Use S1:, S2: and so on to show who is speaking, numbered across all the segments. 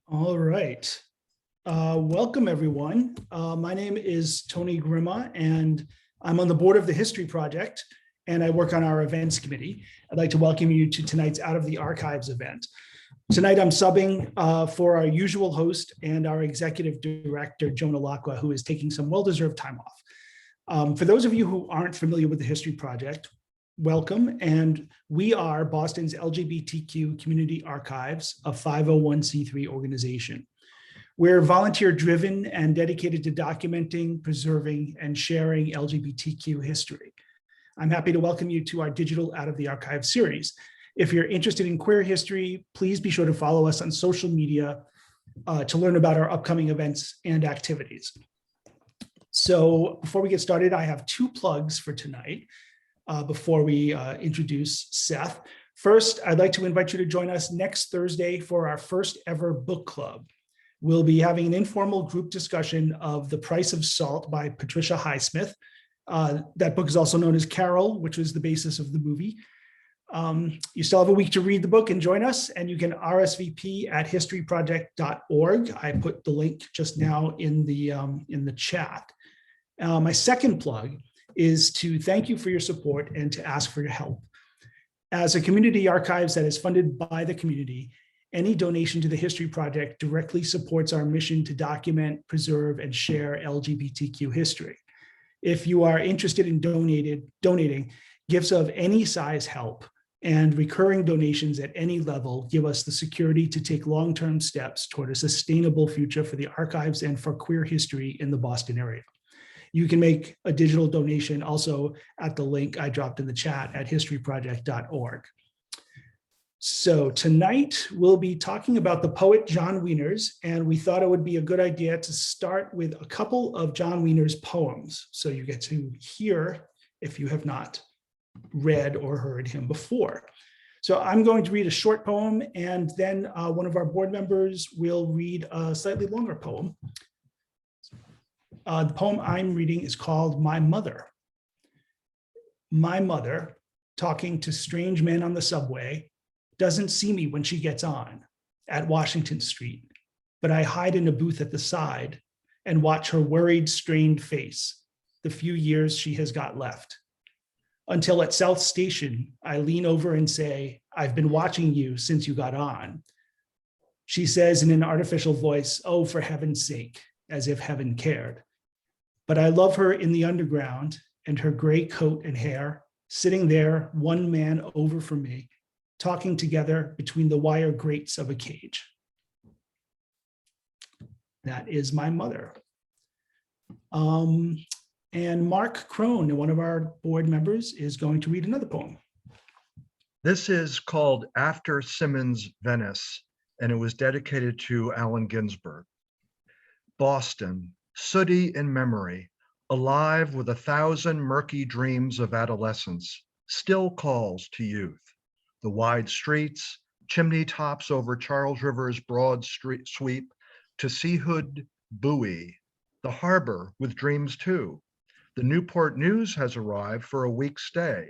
S1: All right. Welcome, everyone. My name is Tony Grima, and I'm on the board of the History Project, and I work on our events committee. I'd like to welcome you to tonight's Out of the Archives event. Tonight, I'm subbing for our usual host and our executive director, Jonah Lacqua, who is taking some well-deserved time off. For those of you who aren't familiar with the History Project, welcome. And we are Boston's LGBTQ Community Archives, a 501c3 organization. We're volunteer-driven and dedicated to documenting, preserving, and sharing LGBTQ history. I'm happy to welcome you to our digital Out of the Archive series. If you're interested in queer history, please be sure to follow us on social media to learn about our upcoming events and activities. So before we get started, I have two plugs for tonight before we introduce Seth. First, I'd like to invite you to join us next Thursday for our first ever book club. We'll be having an informal group discussion of The Price of Salt by Patricia Highsmith. That book is also known as Carol, which was the basis of the movie. You still have a week to read the book and join us, and you can RSVP at historyproject.org. I put the link just now in the chat. My second plug is to thank you for your support and to ask for your help. As a community archives that is funded by the community, any donation to the History Project directly supports our mission to document, preserve, and share LGBTQ history. If you are interested in donating, gifts of any size help, and recurring donations at any level give us the security to take long-term steps toward a sustainable future for the archives and for queer history in the Boston area. You can make a digital donation also at the link I dropped in the chat at historyproject.org. So tonight we'll be talking about the poet John Wieners, and we thought it would be a good idea to start with a couple of John Wieners' poems, so you get to hear if you have not read or heard him before. So I'm going to read a short poem, and then one of our board members will read a slightly longer poem. The poem I'm reading is called My Mother. My mother, talking to strange men on the subway, doesn't see me when she gets on at Washington Street, but I hide in a booth at the side and watch her worried, strained face, the few years she has got left. Until at South Station, I lean over and say, I've been watching you since you got on. She says in an artificial voice, oh, for heaven's sake, as if heaven cared. But I love her in the underground and her gray coat and hair, sitting there, one man over from me, talking together between the wire grates of a cage. That is My Mother. And Mark Crone, one of our board members, is going to read another poem.
S2: This is called After Simmons' Venice, and it was dedicated to Allen Ginsberg. Boston, sooty in memory, alive with 1,000 murky dreams of adolescence, still calls to youth. The wide streets, chimney tops over Charles River's broad street sweep to Seahood Buoy, the harbor with dreams too. The Newport News has arrived for a week's stay.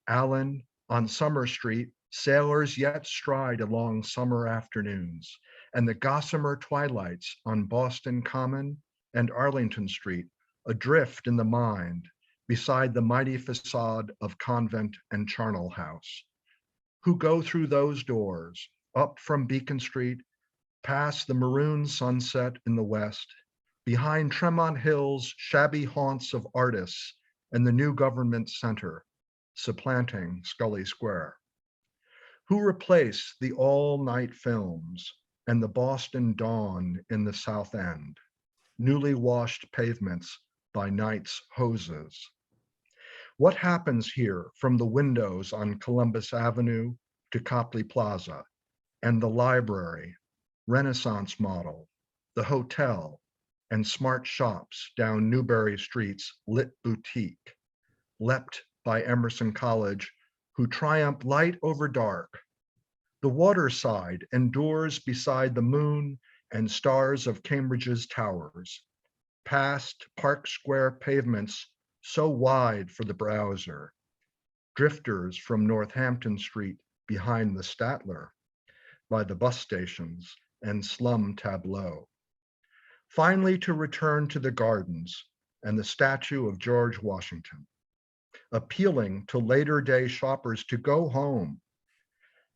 S2: Allen, on Summer Street, sailors yet stride along summer afternoons, and the gossamer twilights on Boston Common and Arlington Street, adrift in the mind beside the mighty facade of Convent and Charnel House. Who go through those doors, up from Beacon Street, past the maroon sunset in the west, behind Tremont Hill's shabby haunts of artists and the new government center, supplanting Scully Square. Who replace the all-night films and the Boston dawn in the South End, newly washed pavements by night's hoses. What happens here from the windows on Columbus Avenue to Copley Plaza and the library, Renaissance model, the hotel, and smart shops down Newbury Street's lit boutique, leapt by Emerson College, who triumph light over dark. The waterside endures beside the moon and stars of Cambridge's towers, past Park Square pavements so wide for the browser, drifters from Northampton Street behind the Statler, by the bus stations and slum tableau. Finally, to return to the gardens and the statue of George Washington, appealing to later day shoppers to go home.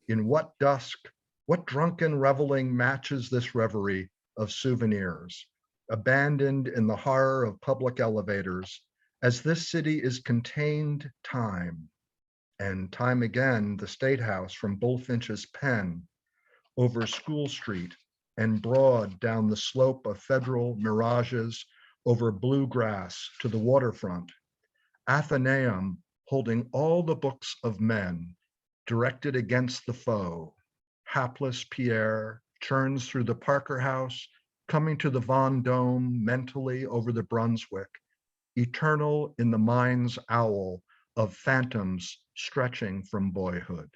S2: In what dusk, what drunken reveling matches this reverie of souvenirs, abandoned in the horror of public elevators, as this city is contained time, and time again, the State House from Bullfinch's pen, over School Street and broad down the slope of federal mirages, over bluegrass to the waterfront, Athenaeum holding all the books of men, directed against the foe. Hapless Pierre churns through the Parker House, coming to the Vendôme mentally over the Brunswick, eternal in the mind's owl of phantoms stretching from boyhood.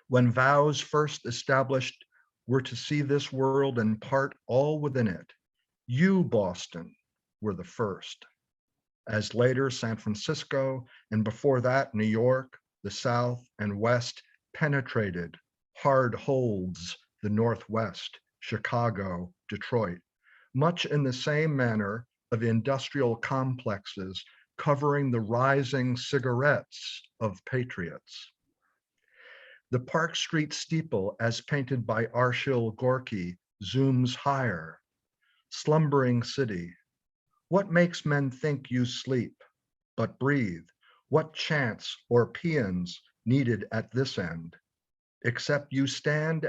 S2: When vows first established were to see this world and part all within it, you, Boston, were the first. As later San Francisco, and before that New York, the South and West penetrated, hard holds the Northwest, Chicago, Detroit, much in the same manner of industrial complexes covering the rising cigarettes of patriots. The Park Street steeple, as painted by Arshil Gorky, zooms higher. Slumbering city, what makes men think you sleep, but breathe? What chants or paeans needed at this end? Except you stand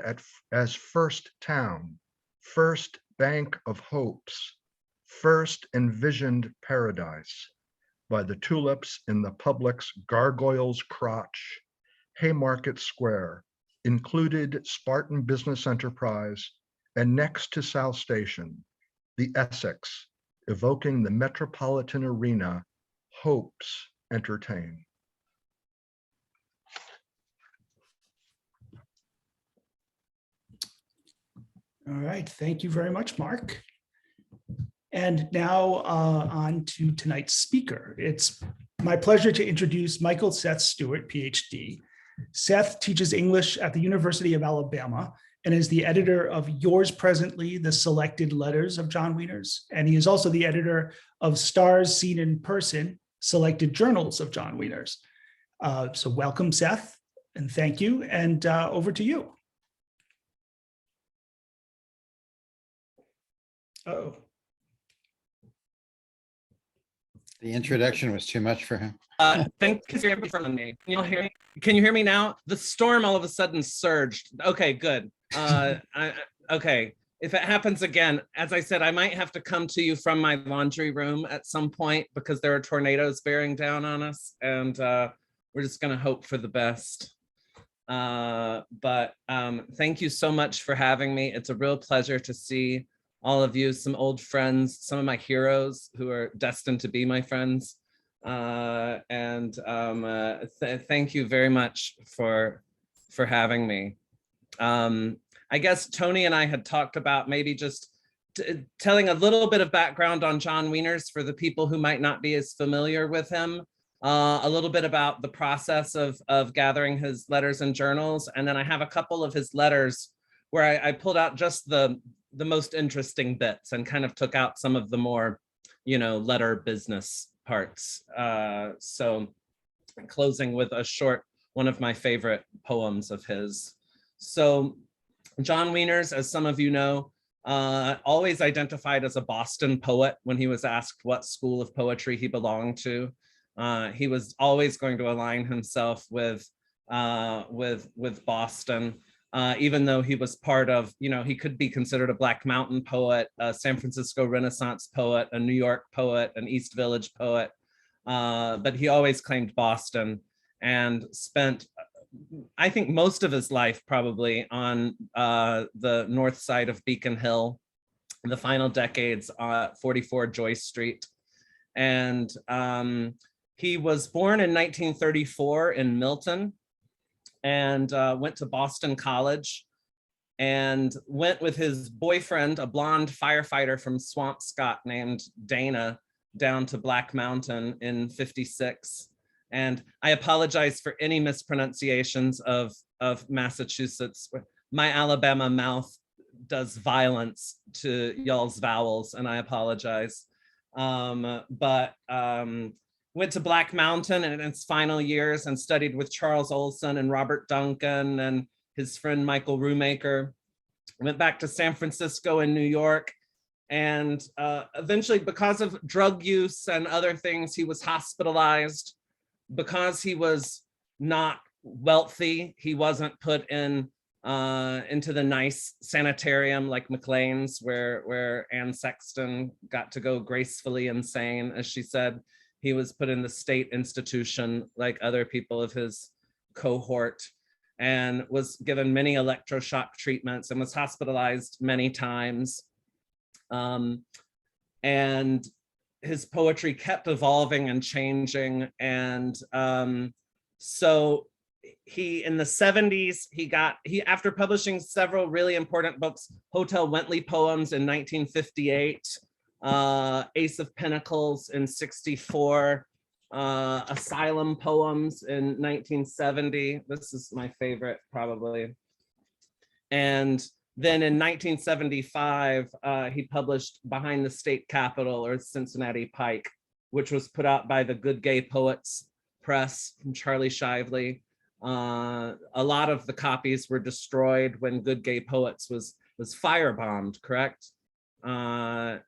S2: as first town, first bank of hopes, first envisioned paradise, by the tulips in the public's gargoyle's crotch, Haymarket Square, included Spartan Business Enterprise, and next to South Station, the Essex, evoking the Metropolitan Arena, hopes entertain.
S1: All right, thank you very much, Mark. And now on to tonight's speaker. It's my pleasure to introduce Michael Seth Stewart, PhD. Seth teaches English at the University of Alabama and is the editor of Yours Presently, the Selected Letters of John Wieners. And he is also the editor of Stars Seen in Person, Selected Journals of John Wieners. So welcome, Seth, and thank you. And over to you. Uh-oh.
S3: The introduction was too much for him.
S4: Thank you for from me. Can you hear me? Can you hear me now? The storm all of a sudden surged. Okay, good. Okay. If it happens again, as I said, I might have to come to you from my laundry room at some point because there are tornadoes bearing down on us, and we're just going to hope for the best. But thank you so much for having me. It's a real pleasure to see all of you, some old friends, some of my heroes who are destined to be my friends. Thank you very much for having me. I guess Tony and I had talked about maybe just telling a little bit of background on John Wieners for the people who might not be as familiar with him, a little bit about the process of gathering his letters and journals. And then I have a couple of his letters where I pulled out just the most interesting bits and kind of took out some of the more, letter business parts. So closing with a short, one of my favorite poems of his. So John Wieners, as some of you know, always identified as a Boston poet when he was asked what school of poetry he belonged to. He was always going to align himself with Boston. Even though he was part of, he could be considered a Black Mountain poet, a San Francisco Renaissance poet, a New York poet, an East Village poet, but he always claimed Boston and spent, I think, most of his life probably on the north side of Beacon Hill, the final decades 44 Joyce Street. And he was born in 1934 in Milton, and went to Boston College and went with his boyfriend, a blonde firefighter from Swampscott named Dana, down to Black Mountain in '56. And I apologize for any mispronunciations of Massachusetts. My Alabama mouth does violence to y'all's vowels, and I apologize. But went to Black Mountain in its final years and studied with Charles Olson and Robert Duncan and his friend Michael Rumaker. Went back to San Francisco and New York. And eventually, because of drug use and other things, he was hospitalized. Because he was not wealthy, he wasn't put in into the nice sanitarium like McLean's, where Anne Sexton got to go gracefully insane, as she said. He was put in the state institution like other people of his cohort, and was given many electroshock treatments and was hospitalized many times. And his poetry kept evolving and changing. And so he, in the 70s, he after publishing several really important books, Hotel Wentley Poems in 1958, Ace of Pentacles in 64, Asylum Poems in 1970. This is my favorite, probably. And then in 1975, he published Behind the State Capitol, or Cincinnati Pike, which was put out by the Good Gay Poets Press from Charlie Shively. A lot of the copies were destroyed when Good Gay Poets was firebombed, correct? So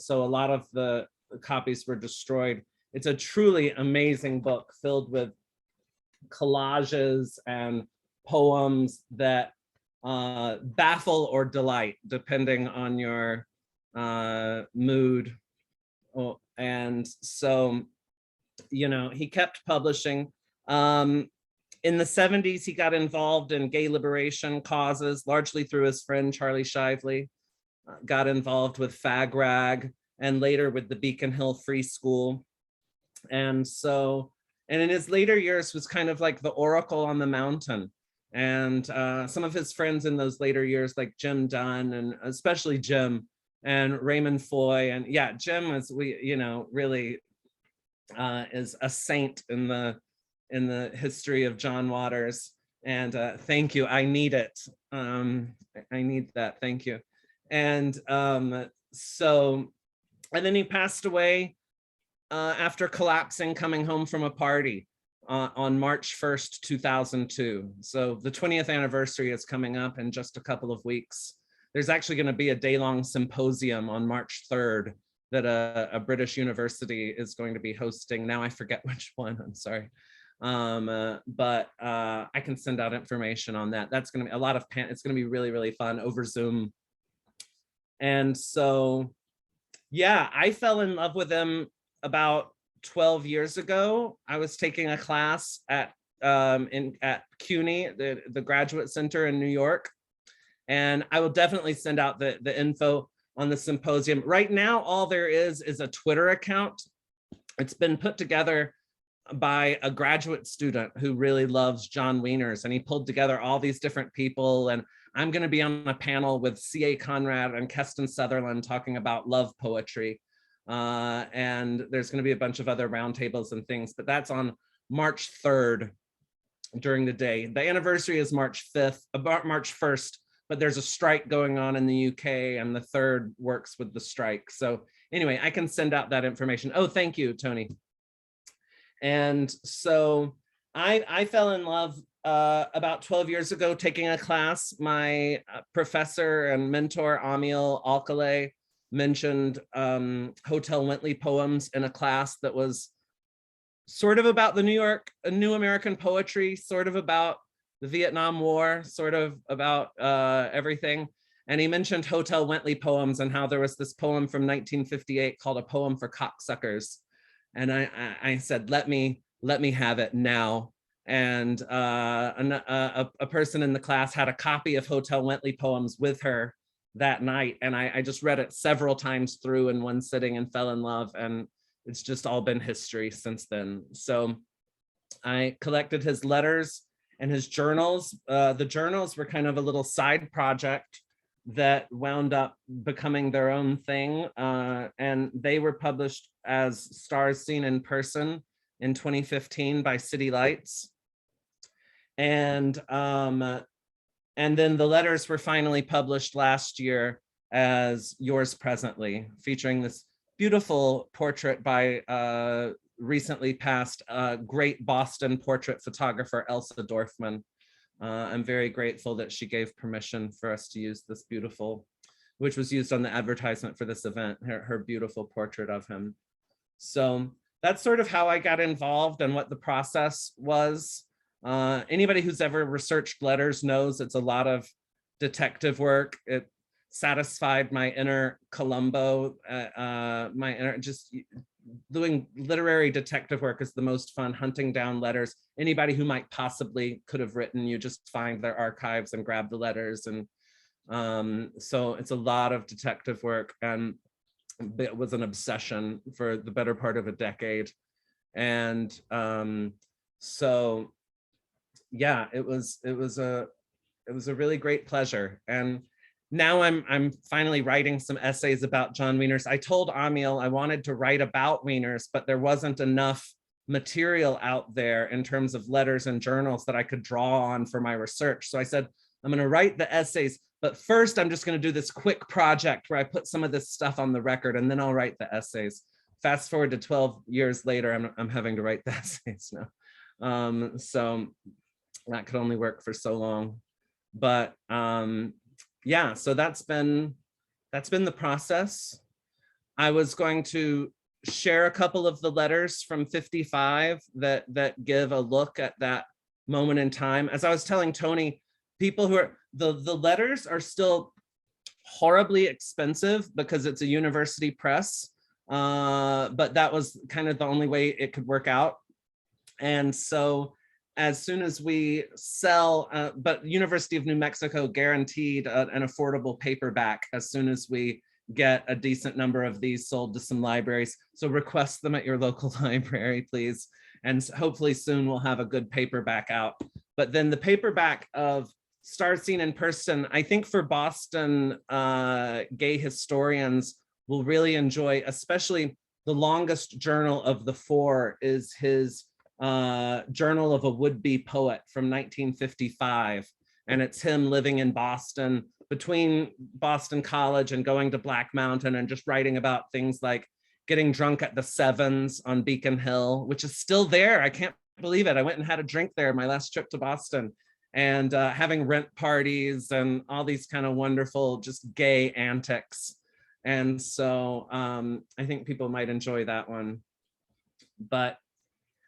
S4: a lot of the copies were destroyed. It's a truly amazing book filled with collages and poems that baffle or delight, depending on your mood. Oh, and so, you know, he kept publishing. In the 70s, he got involved in gay liberation causes, largely through his friend Charlie Shively. Got involved with Fag Rag and later with the Beacon Hill Free School. And so, and in his later years was kind of like the oracle on the mountain. And some of his friends in those later years, like Jim Dunn, and especially Jim and Raymond Foy. And yeah, Jim is, really is a saint in the history of John Waters. And thank you, I need it. I need that, thank you. And and then he passed away after collapsing, coming home from a party on March 1st, 2002. So the 20th anniversary is coming up in just a couple of weeks. There's actually going to be a day-long symposium on March 3rd that a British university is going to be hosting. Now I forget which one, I'm sorry. But I can send out information on that. That's going to be a lot of, it's going to be really, really fun over Zoom. And so, yeah, I fell in love with him about 12 years ago. I was taking a class at CUNY, the Graduate Center in New York. And I will definitely send out the info on the symposium. Right now, all there is a Twitter account. It's been put together by a graduate student who really loves John Wieners, and he pulled together all these different people. And I'm going to be on a panel with C.A. Conrad and Keston Sutherland talking about love poetry. And there's going to be a bunch of other roundtables and things, but that's on March 3rd during the day. The anniversary is March 5th, about March 1st, but there's a strike going on in the UK, and the 3rd works with the strike. So anyway, I can send out that information. Oh, thank you, Tony. And so I fell in love about 12 years ago taking a class. My professor and mentor, Amil Alcalay, mentioned Hotel Wentley Poems in a class that was sort of about the New American poetry, sort of about the Vietnam War, sort of about everything. And he mentioned Hotel Wentley Poems and how there was this poem from 1958 called A Poem for Cocksuckers. And I said, let me have it now. And a person in the class had a copy of Hotel Wentley Poems with her that night. And I just read it several times through in one sitting and fell in love. And it's just all been history since then. So I collected his letters and his journals. The journals were kind of a little side project that wound up becoming their own thing. And they were published as Stars Seen in Person in 2015 by City Lights. And And then the letters were finally published last year as Yours Presently, featuring this beautiful portrait by recently passed great Boston portrait photographer, Elsa Dorfman. I'm very grateful that she gave permission for us to use this beautiful, which was used on the advertisement for this event, her beautiful portrait of him. So that's sort of how I got involved and what the process was. Anybody who's ever researched letters knows it's a lot of detective work. It satisfied my inner Columbo, my inner, just doing literary detective work is the most fun, hunting down letters. Anybody who might possibly could have written, you just find their archives and grab the letters. And so it's a lot of detective work, and it was an obsession for the better part of a decade. And so yeah, it was a really great pleasure. And now I'm finally writing some essays about John Wieners. I told Amil I wanted to write about Wieners, but there wasn't enough material out there in terms of letters and journals that I could draw on for my research. So I said, I'm going to write the essays, but first I'm just going to do this quick project where I put some of this stuff on the record, and then I'll write the essays. Fast forward to 12 years later, I'm having to write the essays now. So that could only work for so long. But yeah, so that's been the process. I was going to share a couple of the letters from 55 that give a look at that moment in time. As I was telling Tony, people who are, the letters are still horribly expensive because it's a university press, but that was kind of the only way it could work out. And so as soon as we sell, but University of New Mexico guaranteed an affordable paperback as soon as we get a decent number of these sold to some libraries. So request them at your local library, please. And hopefully soon we'll have a good paperback out. But then the paperback of Star Seen in Person, I think for Boston gay historians will really enjoy, especially the longest journal of the four is his Journal of a Would-Be Poet from 1955. And it's him living in Boston between Boston College and going to Black Mountain and just writing about things like getting drunk at the Sevens on Beacon Hill, which is still there. I can't believe it. I went and had a drink there my last trip to Boston, and having rent parties and all these kind of wonderful, just gay antics. And so I think people might enjoy that one. But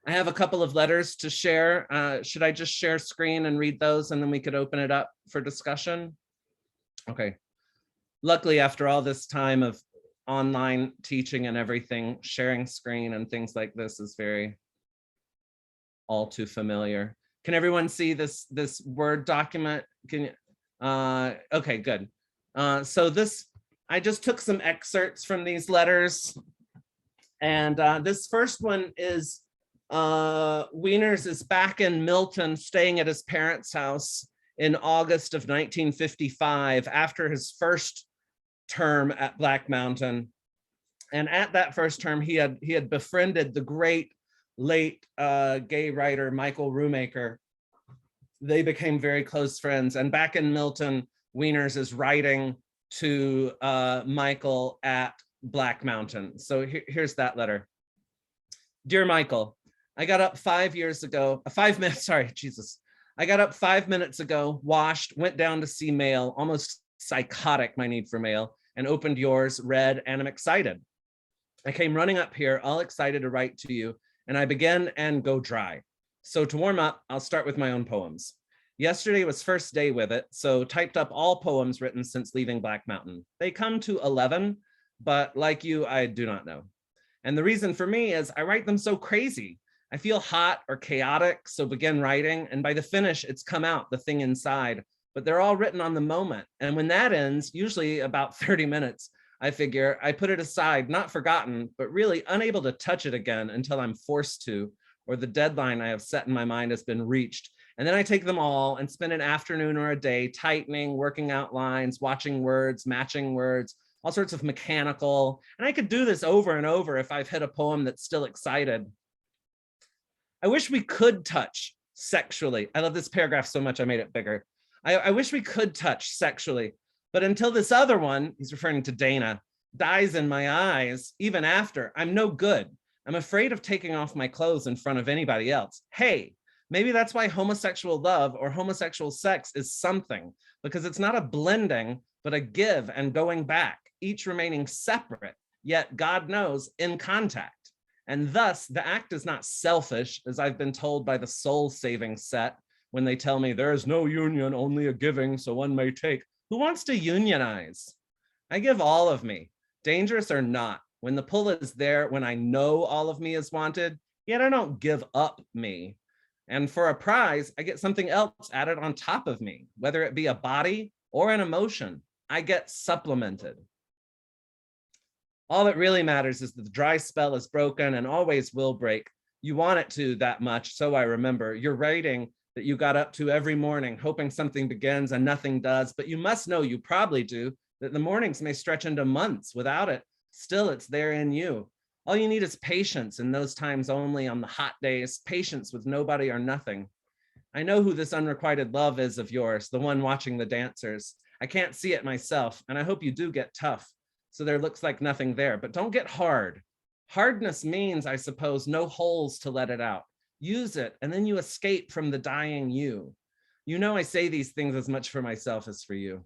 S4: I have a couple of letters to share. Should I just share screen and read those, and then we could open it up for discussion? Okay. Luckily, after all this time of online teaching and everything, sharing screen and things like this is very all too familiar. Can everyone see this Word document? Can you? Okay, good. So this, I just took some excerpts from these letters, and this first one is Wieners is back in Milton, staying at his parents' house in August of 1955 after his first term at Black Mountain. And at that first term, he had befriended the great late gay writer Michael Rumaker. They became very close friends. And back in Milton, Wieners is writing to Michael at Black Mountain. So here's that letter. Dear Michael, I got up 5 years ago, 5 minutes, sorry, Jesus. I got up 5 minutes ago, washed, went down to see mail, almost psychotic, my need for mail, and opened yours, read, and I'm excited. I came running up here, all excited to write to you, and I began and go dry. So to warm up, I'll start with my own poems. Yesterday was first day with it, so typed up all poems written since leaving Black Mountain. They come to 11, but like you, I do not know. And the reason for me is I write them so crazy. I feel hot or chaotic, so begin writing, and by the finish, it's come out, the thing inside, but they're all written on the moment. And when that ends, usually about 30 minutes, I figure I put it aside, not forgotten, but really unable to touch it again until I'm forced to, or the deadline I have set in my mind has been reached. And then I take them all and spend an afternoon or a day tightening, working out lines, watching words, matching words, all sorts of mechanical. And I could do this over and over if I've hit a poem that's still excited. I wish we could touch sexually. I love this paragraph so much, I made it bigger. I wish we could touch sexually, but until this other one," he's referring to Dana, "dies in my eyes, even after, I'm no good. I'm afraid of taking off my clothes in front of anybody else. Hey, maybe that's why homosexual love or homosexual sex is something, because it's not a blending, but a give and going back, each remaining separate, yet God knows in contact. And thus the act is not selfish, as I've been told by the soul-saving set when they tell me there is no union, only a giving, so one may take. Who wants to unionize? I give all of me, dangerous or not, when the pull is there, when I know all of me is wanted, yet I don't give up me. And for a prize, I get something else added on top of me, whether it be a body or an emotion. I get supplemented. All that really matters is that the dry spell is broken and always will break. You want it to that much, so I remember. You're writing that you got up to every morning, hoping something begins and nothing does, but you must know, you probably do, that the mornings may stretch into months without it. Still, it's there in you. All you need is patience in those times only, on the hot days, patience with nobody or nothing. I know who this unrequited love is of yours, the one watching the dancers. I can't see it myself, and I hope you do get tough, so there looks like nothing there, but don't get hard. Hardness means, I suppose, no holes to let it out. Use it, and then you escape from the dying you. You know I say these things as much for myself as for you.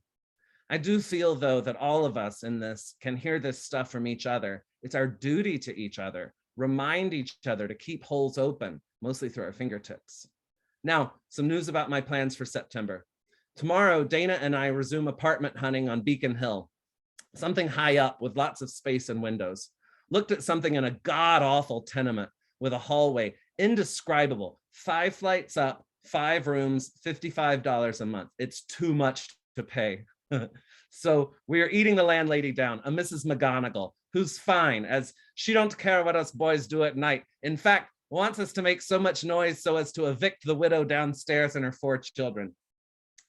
S4: I do feel, though, that all of us in this can hear this stuff from each other. It's our duty to each other, remind each other to keep holes open, mostly through our fingertips. Now, some news about my plans for September. Tomorrow, Dana and I resume apartment hunting on Beacon Hill, something high up with lots of space and windows. Looked at something in a god-awful tenement with a hallway, indescribable, 5 flights up, 5 rooms, $55 a month. It's too much to pay. So we are eating the landlady down, a Mrs. McGonagall, who's fine, as she don't care what us boys do at night. In fact, wants us to make so much noise so as to evict the widow downstairs and her 4 children.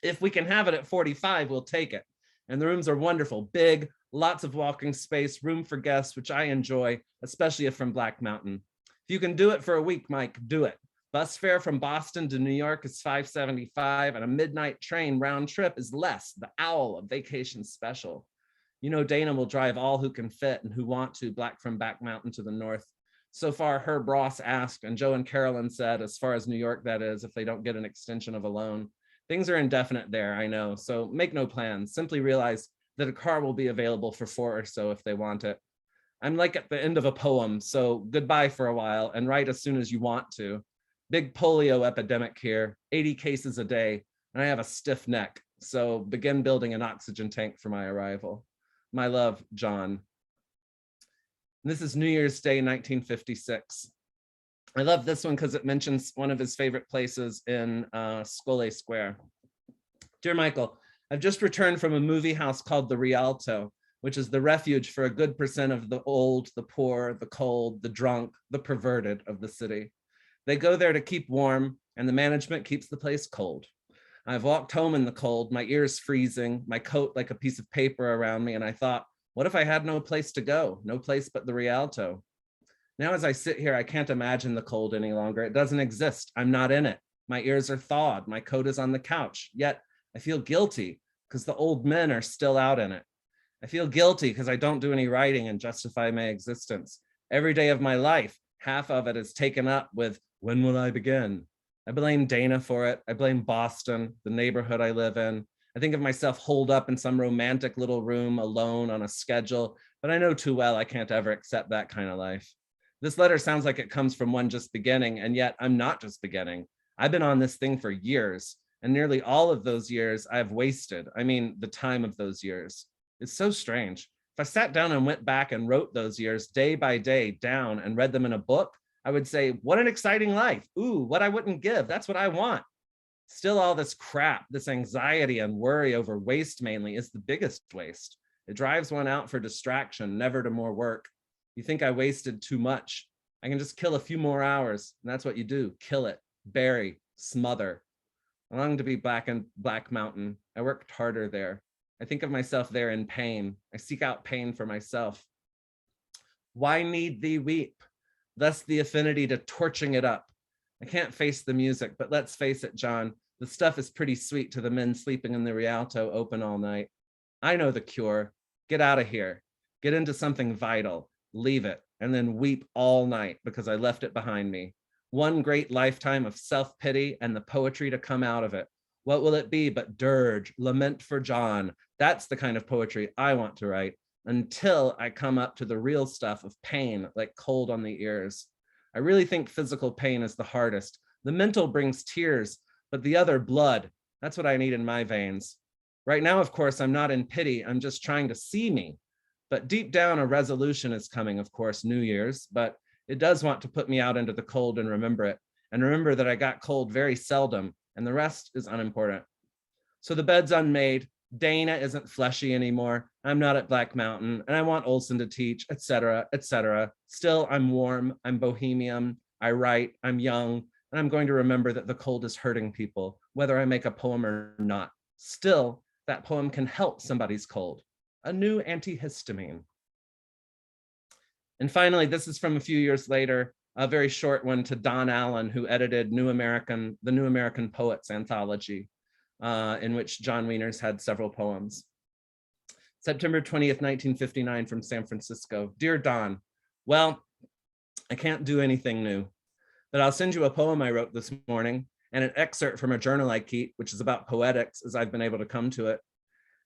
S4: If we can have it at 45, we'll take it. And the rooms are wonderful, big, lots of walking space, room for guests, which I enjoy, especially if from Black Mountain. If you can do it for a week, Mike, do it. Bus fare from Boston to New York is $5.75, and a midnight train round trip is less, the owl, a vacation special. You know Dana will drive all who can fit and who want to from Back Mountain to the north. So far, Herb Ross asked, and Joe and Carolyn said, as far as New York, that is, if they don't get an extension of a loan. Things are indefinite there, I know, so make no plans. Simply realize that a car will be available for 4 or so if they want it. I'm like at the end of a poem, so goodbye for a while and write as soon as you want to. Big polio epidemic here, 80 cases a day, and I have a stiff neck, so begin building an oxygen tank for my arrival. My love, John. And this is New Year's Day, 1956. I love this one because it mentions one of his favorite places in Scollay Square. Dear Michael, I've just returned from a movie house called the Rialto, which is the refuge for a good percent of the old, the poor, the cold, the drunk, the perverted of the city. They go there to keep warm, and the management keeps the place cold. I've walked home in the cold, my ears freezing, my coat like a piece of paper around me, and I thought, what if I had no place to go, no place but the Rialto? Now as I sit here, I can't imagine the cold any longer. It doesn't exist. I'm not in it. My ears are thawed. My coat is on the couch. Yet I feel guilty because the old men are still out in it. I feel guilty because I don't do any writing and justify my existence. Every day of my life, half of it is taken up with, when will I begin? I blame Dana for it. I blame Boston, the neighborhood I live in. I think of myself holed up in some romantic little room alone on a schedule, but I know too well I can't ever accept that kind of life. This letter sounds like it comes from one just beginning, and yet I'm not just beginning. I've been on this thing for years, and nearly all of those years I've wasted. I mean, the time of those years. It's so strange. If I sat down and went back and wrote those years day by day down and read them in a book, I would say, what an exciting life. Ooh, what I wouldn't give. That's what I want. Still, all this crap, this anxiety and worry over waste mainly is the biggest waste. It drives one out for distraction, never to more work. You think I wasted too much. I can just kill a few more hours, and that's what you do. Kill it, bury, smother. I long to be back in Black Mountain. I worked harder there. I think of myself there in pain. I seek out pain for myself. Why need thee weep? Thus the affinity to torching it up. I can't face the music, but let's face it, John, The stuff is pretty sweet to the men sleeping in the Rialto open all night. I know the cure. Get out of here. Get into something vital. Leave it. And then weep all night because I left it behind me. One great lifetime of self-pity and the poetry to come out of it. What will it be but dirge, lament for John? That's the kind of poetry I want to write until I come up to the real stuff of pain, like cold on the ears. I really think physical pain is the hardest. The mental brings tears, but the other blood, that's what I need in my veins. Right now, of course, I'm not in pity. I'm just trying to see me. But deep down, a resolution is coming, of course, New Year's, but it does want to put me out into the cold and remember it. And remember that I got cold very seldom, and the rest is unimportant. So the bed's unmade. Dana isn't fleshy anymore. I'm not at Black Mountain, and I want Olson to teach, etc., etc. Still, I'm warm, I'm bohemian, I write, I'm young, and I'm going to remember that the cold is hurting people, whether I make a poem or not. Still, that poem can help somebody's cold. A new antihistamine. And finally, this is from a few years later, a very short one to Don Allen, who edited the New American Poets anthology, in which John Wieners had several poems. September 20th, 1959, from San Francisco. Dear Don, well, I can't do anything new, but I'll send you a poem I wrote this morning and an excerpt from a journal I keep, which is about poetics as I've been able to come to it.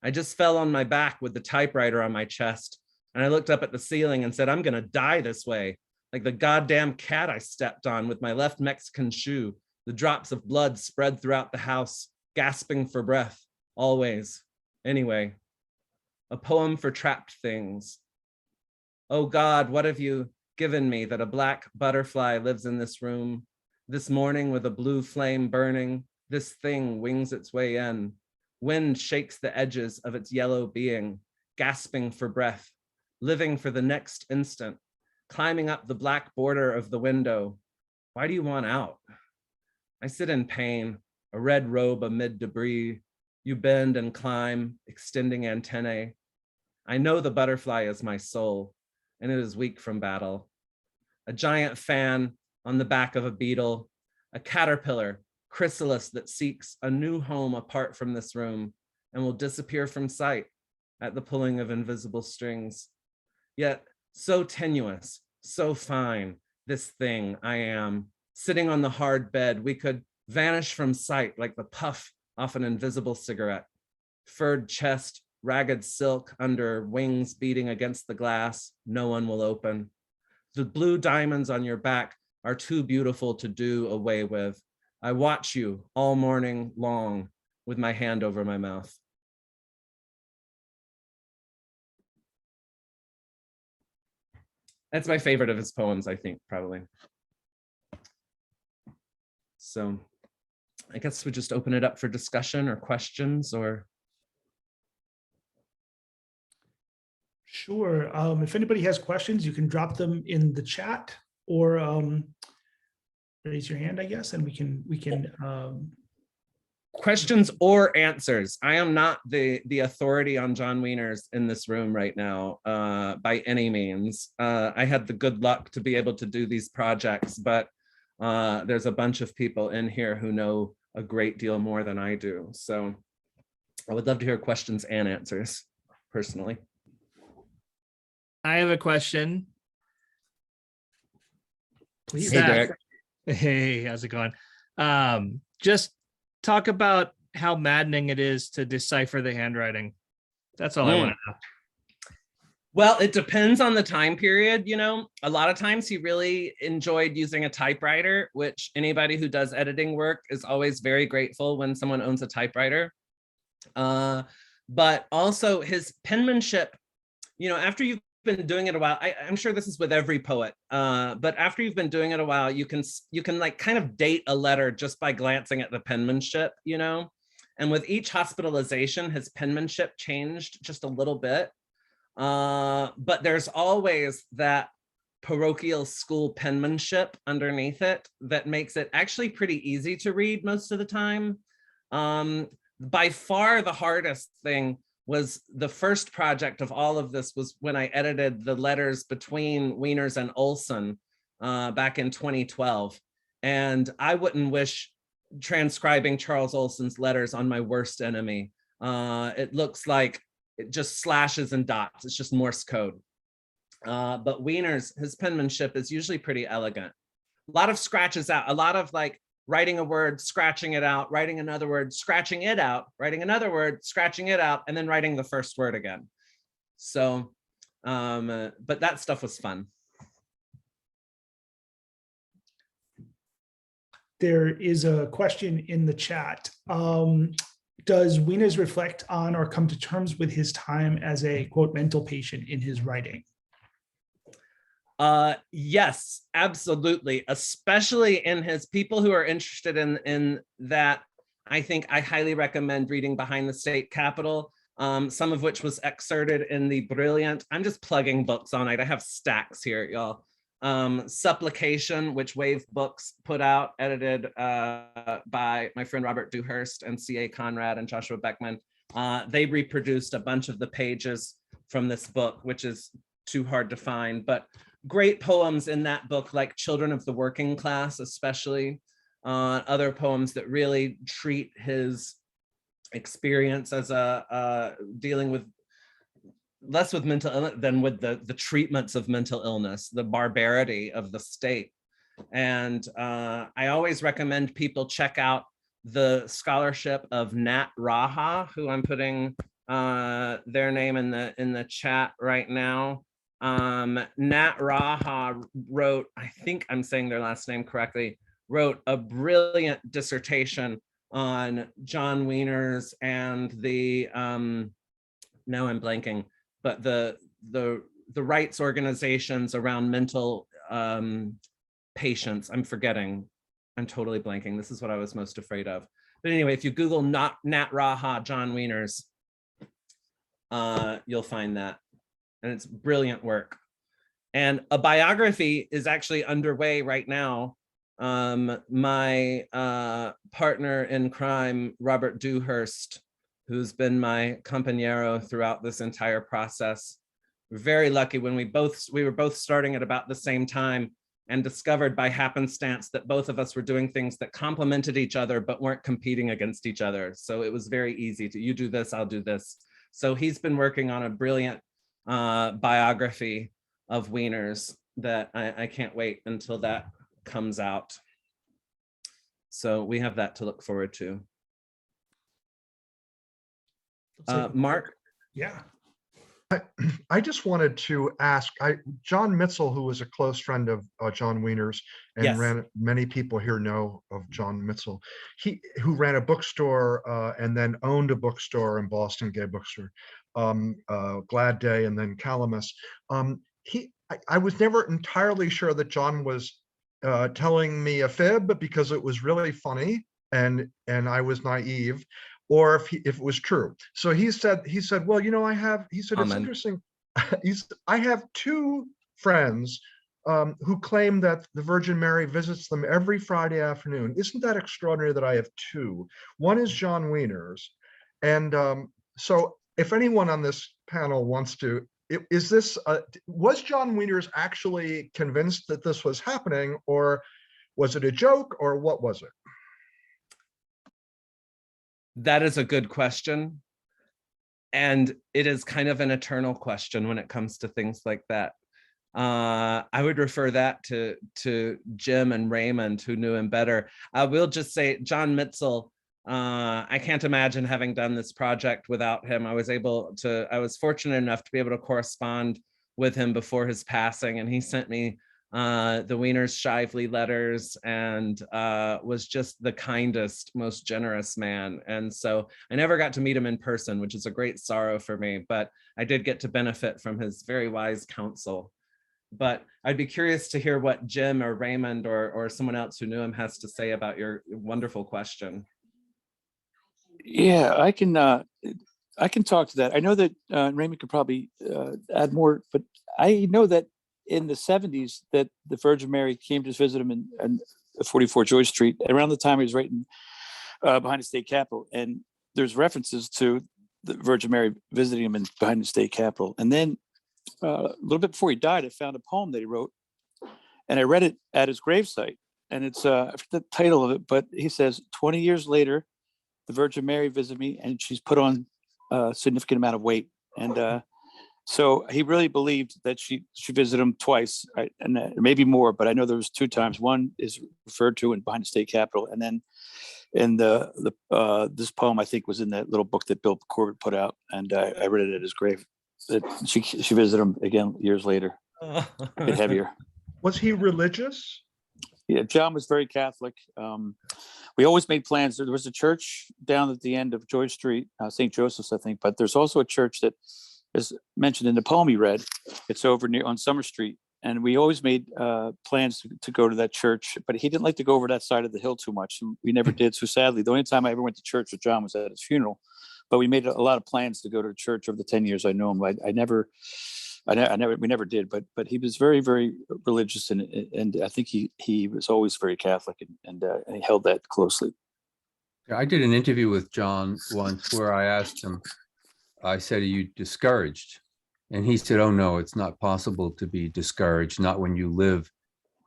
S4: I just fell on my back with the typewriter on my chest, and I looked up at the ceiling and said, I'm gonna die this way, like the goddamn cat I stepped on with my left Mexican shoe. The drops of blood spread throughout the house, gasping for breath, always. Anyway, a poem for trapped things. Oh God, what have you given me that a black butterfly lives in this room? This morning with a blue flame burning, this thing wings its way in. Wind shakes the edges of its yellow being, gasping for breath, living for the next instant, climbing up the black border of the window. Why do you want out? I sit in pain, a red robe amid debris. You bend and climb, extending antennae. I know the butterfly is my soul, and it is weak from battle. A giant fan on the back of a beetle, a caterpillar, chrysalis that seeks a new home apart from this room and will disappear from sight at the pulling of invisible strings. Yet so tenuous, so fine, this thing I am, sitting on the hard bed, we could vanish from sight like the puff off an invisible cigarette. Furred chest, ragged silk under wings beating against the glass, no one will open. The blue diamonds on your back are too beautiful to do away with. I watch you all morning long with my hand over my mouth. That's my favorite of his poems, I think, probably. So I guess we just open it up for discussion or questions or.
S1: Sure. If anybody has questions, you can drop them in the chat or raise your hand, I guess, and we can.
S4: Questions or answers. I am not the authority on John Wieners in this room right now, by any means. I had the good luck to be able to do these projects, but there's a bunch of people in here who know a great deal more than I do. So I would love to hear questions and answers, personally.
S5: I have a question.
S1: Please.
S4: Hey, Derek.
S5: Hey, how's it going? Just talk about how maddening it is to decipher the handwriting. That's all I want to know.
S4: Well, it depends on the time period, you know. A lot of times he really enjoyed using a typewriter, which anybody who does editing work is always very grateful when someone owns a typewriter. But also his penmanship, you know, after you've been doing it a while, I'm sure this is with every poet, but after you've been doing it a while, you can like kind of date a letter just by glancing at the penmanship, you know. And with each hospitalization, his penmanship changed just a little bit. But there's always that parochial school penmanship underneath it that makes it actually pretty easy to read most of the time. By far the hardest thing was the first project of all of this was when I edited the letters between Wieners and Olson back in 2012. And I wouldn't wish transcribing Charles Olson's letters on my worst enemy. It looks like it just slashes and dots. It's just Morse code. But Wieners, his penmanship is usually pretty elegant. A lot of scratches out, a lot of like writing a word, scratching it out, writing another word, scratching it out, writing another word, scratching it out, and then writing the first word again. So, but that stuff was fun.
S1: There is a question in the chat. Does Wieners reflect on or come to terms with his time as a, quote, mental patient in his writing?
S4: Yes, absolutely. Especially in his, people who are interested in that, I think I highly recommend reading Behind the State Capitol, some of which was excerpted in the brilliant, I'm just plugging books on it. I have stacks here, y'all. Supplication, which Wave Books put out, edited by my friend Robert Dewhurst and C.A. Conrad and Joshua Beckman. They reproduced a bunch of the pages from this book, which is too hard to find, but great poems in that book, like Children of the Working Class, especially other poems that really treat his experience as a dealing with less with mental illness than with the treatments of mental illness, the barbarity of the state. And I always recommend people check out the scholarship of Nat Raha, who I'm putting their name in the chat right now. Nat Raha wrote, I think I'm saying their last name correctly, wrote a brilliant dissertation on John Wieners and the, now I'm blanking, but the rights organizations around mental patients. I'm forgetting, I'm totally blanking. This is what I was most afraid of. But anyway, if you Google Nat Raha, John Wieners, you'll find that. And it's brilliant work. And a biography is actually underway right now. My partner in crime, Robert Dewhurst, who's been my compañero throughout this entire process. We're very lucky when we were both starting at about the same time and discovered by happenstance that both of us were doing things that complemented each other but weren't competing against each other. So it was very easy to, you do this, I'll do this. So he's been working on a brilliant biography of Wieners that I can't wait until that comes out. So we have that to look forward to. Mark?
S1: Yeah.
S2: I just wanted to ask, John Mitzel, who was a close friend of John Wieners, and
S4: Yes.
S2: many people here know of John Mitzel, who ran a bookstore and then owned a bookstore in Boston, gay bookstore, Glad Day, and then Calamus. I was never entirely sure that John was telling me a fib because it was really funny and I was naive, or if it was true. So he said, well, you know, it's interesting. I have two friends who claim that the Virgin Mary visits them every Friday afternoon. Isn't that extraordinary that I have two? One is John Wieners. And so if anyone on this panel wants to, was John Wieners actually convinced that this was happening, or was it a joke, or what was it?
S4: That is a good question. And it is kind of an eternal question when it comes to things like that. I would refer that to Jim and Raymond, who knew him better. I will just say John Mitzel, I can't imagine having done this project without him. I was fortunate enough to be able to correspond with him before his passing, and he sent me the Wieners Shively letters and was just the kindest, most generous man. And so I never got to meet him in person, which is a great sorrow for me, but I did get to benefit from his very wise counsel. But I'd be curious to hear what Jim or Raymond or someone else who knew him has to say about your wonderful question.
S6: Yeah, I can talk to that. I know that Raymond could probably add more, but I know that in the 70s that the Virgin Mary came to visit him in 44 George Street around the time he was writing Behind the State Capitol, and there's references to the Virgin Mary visiting him in Behind the State Capitol. And then a little bit before he died, I found a poem that he wrote, and I read it at his gravesite. and it's I forget the title of it, but he says 20 years later, the Virgin Mary visited me, and she's put on a significant amount of weight, and so he really believed that she visited him twice, right? And maybe more, but I know there was 2 times. One is referred to in Behind the State Capitol, and then in this poem, I think, was in that little book that Bill Corbett put out, and I read it at his grave. That she visited him again years later, a bit heavier.
S2: Was he religious?
S6: Yeah, John was very Catholic. We always made plans. There was a church down at the end of George Street, St. Joseph's, I think, but there's also a church that is mentioned in the poem he read. It's over near on Summer Street. And we always made plans to go to that church, but he didn't like to go over that side of the hill too much. And we never did. So sadly, the only time I ever went to church with John was at his funeral. But we made a lot of plans to go to church over the 10 years I knew him. We never did. But he was very, very religious, and I think he was always very Catholic, and he held that closely.
S7: I did an interview with John once where I asked him, I said, "Are you discouraged?" And he said, "Oh, no, it's not possible to be discouraged, not when you live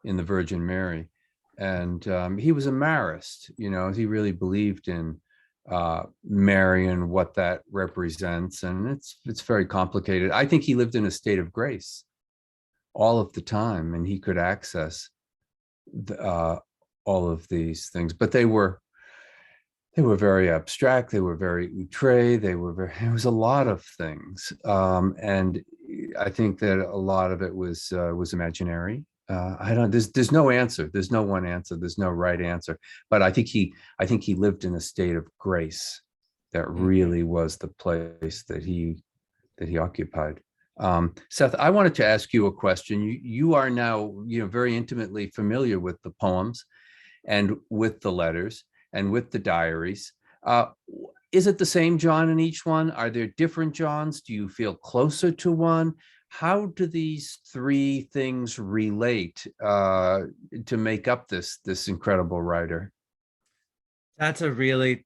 S7: in the Virgin Mary." And he was a Marist, he really believed in Mary and what that represents. And it's very complicated. I think he lived in a state of grace all of the time, and he could access all of these things. But they were very abstract. They were very outre. It was a lot of things. And I think that a lot of it was imaginary. There's no answer. There's no one answer. There's no right answer. But I think he lived in a state of grace that really was the place that he occupied. Seth, I wanted to ask you a question. You are now, very intimately familiar with the poems and with the letters and with the diaries. Is it the same John in each one? Are there different Johns? Do you feel closer to one? How do these 3 things relate to make up this incredible writer?
S4: That's a really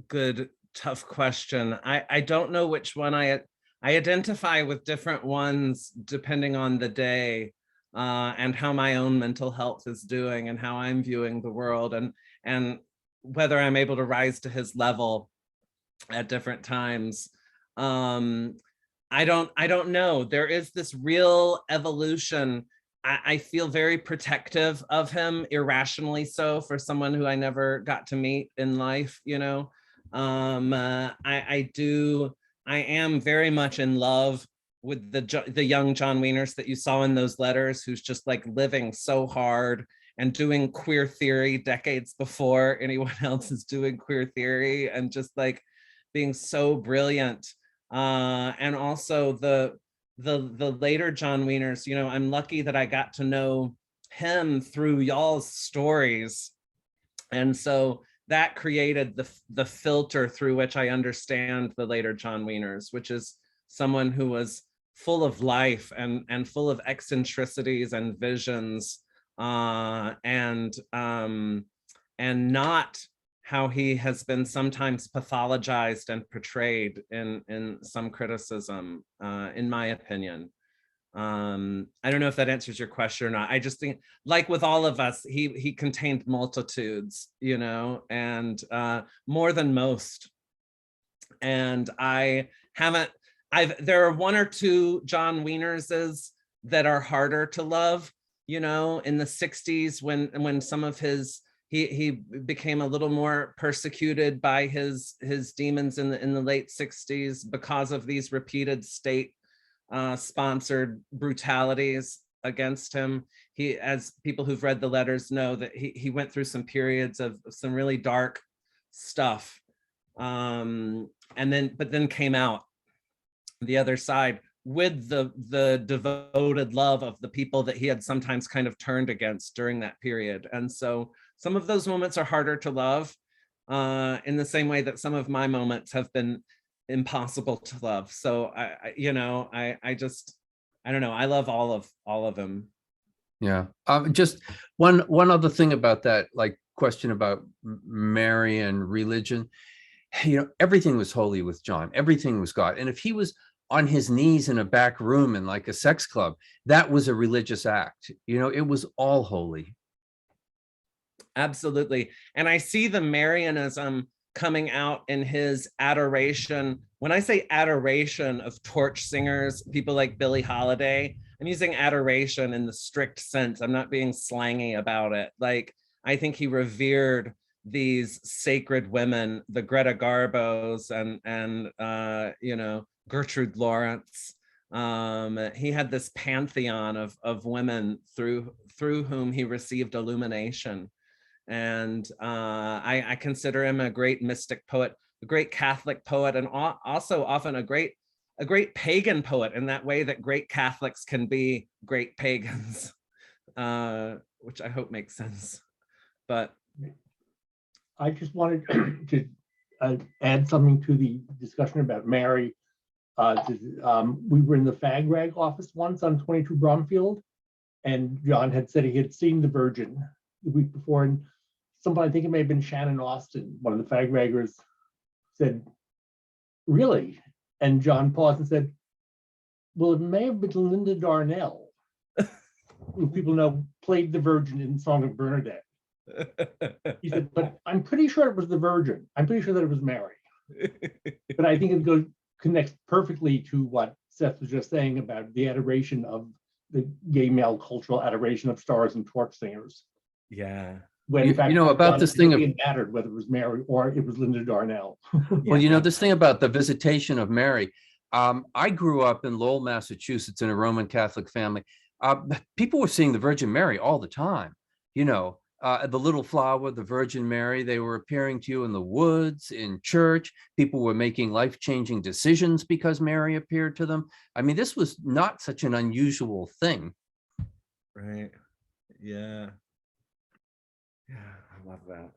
S4: good, tough question. I don't know which one I identify with different ones depending on the day and how my own mental health is doing and how I'm viewing the world, and whether I'm able to rise to his level at different times. I don't know. There is this real evolution. I feel very protective of him, irrationally so, for someone who I never got to meet in life, I am very much in love with the young John Wieners that you saw in those letters, who's just like living so hard and doing queer theory decades before anyone else is doing queer theory, and just like being so brilliant. And also the later John Wieners, I'm lucky that I got to know him through y'all's stories. And so that created the filter through which I understand the later John Wieners, which is someone who was full of life and full of eccentricities and visions, and not how he has been sometimes pathologized and portrayed in some criticism, in my opinion. I don't know if that answers your question or not. I just think, like with all of us, he contained multitudes, and more than most. And there are 1 or 2 John Wienerses that are harder to love, in the 60s when some of his, he became a little more persecuted by his demons in the late 60s because of these repeated state sponsored brutalities against him. As people who've read the letters know, that he went through some periods of some really dark stuff, but then came out the other side with the devoted love of the people that he had sometimes kind of turned against during that period. And so some of those moments are harder to love, in the same way that some of my moments have been impossible to love. So I don't know. I love all of them.
S7: Yeah. Just one other thing about that, like, question about Mary and religion. Everything was holy with John. Everything was God. And if he was on his knees in a back room in like a sex club, that was a religious act. It was all holy.
S4: Absolutely. And I see the Marianism coming out in his adoration. When I say adoration of torch singers, people like Billie Holiday, I'm using adoration in the strict sense. I'm not being slangy about it. Like, I think he revered these sacred women, the Greta Garbos and you know, Gertrude Lawrence. He had this pantheon of women through whom he received illumination. And I consider him a great mystic poet, a great Catholic poet, and also often a great pagan poet, in that way that great Catholics can be great pagans, which I hope makes sense. But
S8: I just wanted to add something to the discussion about Mary. We were in the fag rag office once on 22 Bromfield, and John had said he had seen the Virgin the week before, and somebody, I think it may have been Shannon Austin, one of the fag raggers, said, "Really?" And John paused and said, "Well, it may have been Linda Darnell, who people know played the Virgin in Song of Bernadette." He said, "But I'm pretty sure it was the Virgin. I'm pretty sure that it was Mary." But I think it connects perfectly to what Seth was just saying about the adoration of the gay male cultural adoration of stars and torch singers.
S4: yeah.
S8: When in fact,
S7: about this thing of,
S8: it mattered whether it was Mary or it was Linda Darnell.
S7: well, this thing about the visitation of Mary. I grew up in Lowell, Massachusetts, in a Roman Catholic family. People were seeing the Virgin Mary all the time. The little flower, the Virgin Mary, they were appearing to you in the woods, in church. People were making life-changing decisions because Mary appeared to them. I mean, this was not such an unusual thing.
S4: Right. Yeah. Yeah, I love that.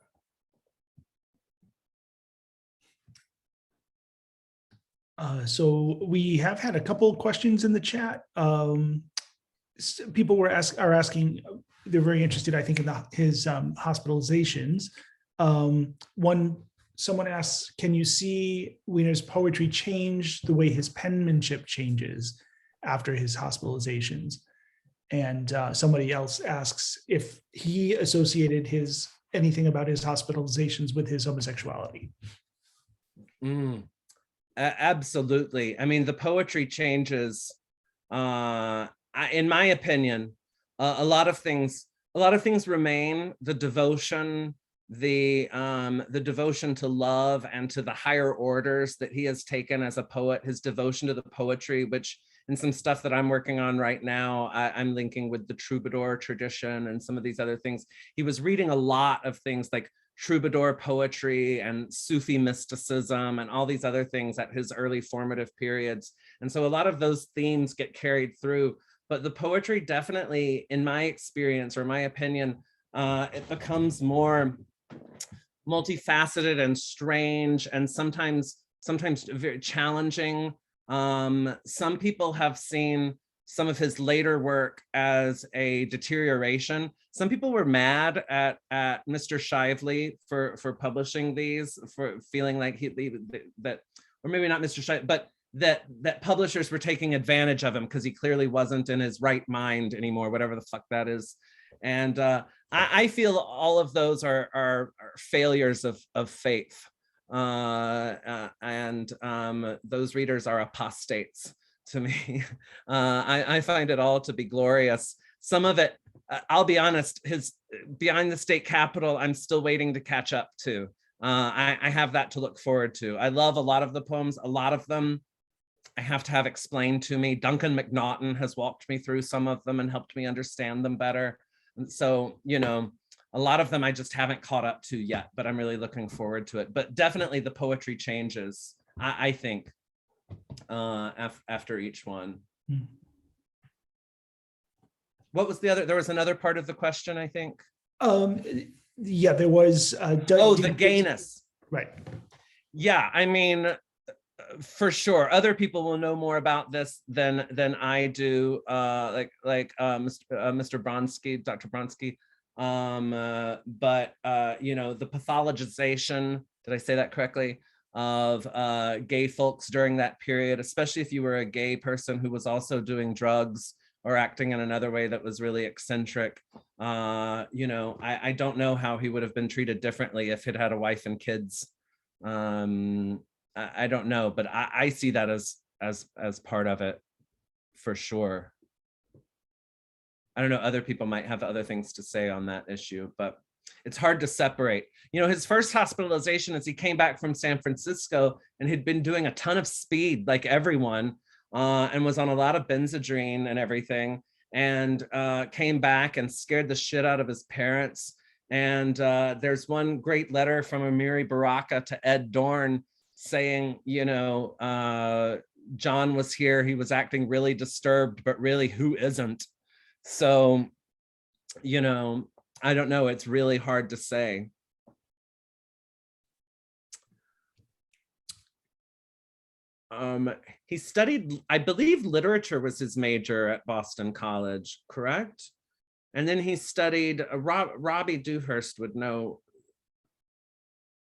S1: So we have had a couple of questions in the chat. People are asking, they're very interested, I think, in his hospitalizations. Someone asks, can you see Wiener's poetry change the way his penmanship changes after his hospitalizations? And somebody else asks if he associated anything about his hospitalizations with his homosexuality.
S4: Absolutely. I mean, the poetry changes. In my opinion, a lot of things remain. The devotion, the devotion to love and to the higher orders that he has taken as a poet, his devotion to the poetry, which in some stuff that I'm working on right now, I'm linking with the troubadour tradition and some of these other things. He was reading a lot of things like troubadour poetry and Sufi mysticism and all these other things at his early formative periods. And so a lot of those themes get carried through. But the poetry definitely, in my experience or my opinion, it becomes more multifaceted and strange and sometimes very challenging. Some people have seen some of his later work as a deterioration. Some people were mad at Mr. Shively for publishing these, for feeling like that, or maybe not Mr. Shively, but that publishers were taking advantage of him because he clearly wasn't in his right mind anymore, whatever the fuck that is. And I feel all of those are failures of faith. And those readers are apostates to me. I find it all to be glorious. Some of it, I'll be honest, his Behind the State Capitol, I'm still waiting to catch up to. I have that to look forward to. I love a lot of the poems. A lot of them I have to have explained to me. Duncan McNaughton has walked me through some of them and helped me understand them better. And so, a lot of them I just haven't caught up to yet, but I'm really looking forward to it. But definitely the poetry changes, I think, after each one. What was the other? There was another part of the question, I think.
S1: Yeah, there was.
S4: The gayness.
S1: Right.
S4: Yeah, I mean, for sure, other people will know more about this than I do. Like Mr. Bronsky, Dr. Bronsky. But the pathologization, did I say that correctly, of gay folks during that period, especially if you were a gay person who was also doing drugs, or acting in another way that was really eccentric. I don't know how he would have been treated differently if he'd had a wife and kids. I don't know, but I see that as part of it for sure. I don't know, other people might have other things to say on that issue, but it's hard to separate. His first hospitalization is he came back from San Francisco and he'd been doing a ton of speed like everyone, and was on a lot of Benzedrine and everything, and came back and scared the shit out of his parents. And there's one great letter from Amiri Baraka to Ed Dorn saying, John was here, he was acting really disturbed, but really who isn't? So, I don't know, it's really hard to say. He studied, I believe literature was his major at Boston College, correct? And then he studied, Robbie Dewhurst would know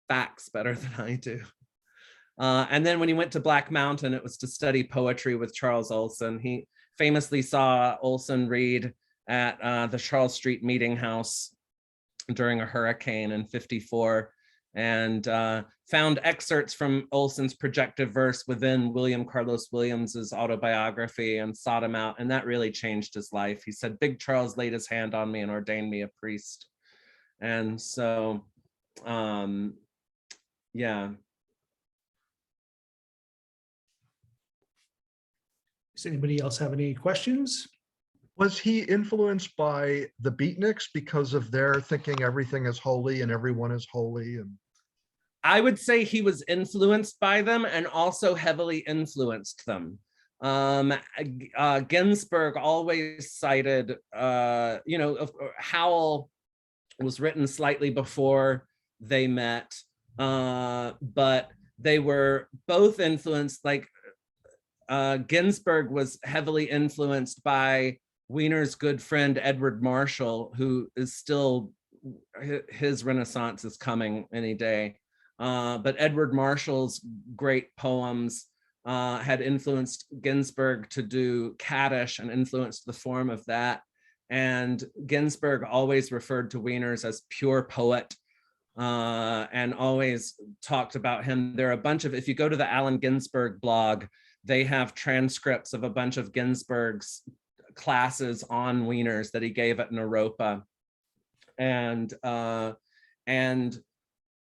S4: facts better than I do. And then when he went to Black Mountain, it was to study poetry with Charles Olson. He famously saw Olson read at the Charles Street Meeting House during a hurricane in '54, and found excerpts from Olson's projective verse within William Carlos Williams's autobiography and sought him out, and that really changed his life. He said, Big Charles laid his hand on me and ordained me a priest. And so, yeah.
S1: Does anybody else have any questions?
S2: Was he influenced by the Beatniks because of their thinking everything is holy and everyone is holy? And
S4: I would say he was influenced by them and also heavily influenced them. Ginsberg always cited, Howell was written slightly before they met, but they were both influenced, like Ginsberg was heavily influenced by Wiener's good friend, Edward Marshall, who is still, his renaissance is coming any day. But Edward Marshall's great poems had influenced Ginsberg to do Kaddish and influenced the form of that. And Ginsberg always referred to Wieners as pure poet, and always talked about him. There are a bunch of, if you go to the Allen Ginsberg blog, they have transcripts of a bunch of Ginsberg's classes on Wieners that he gave at Naropa. And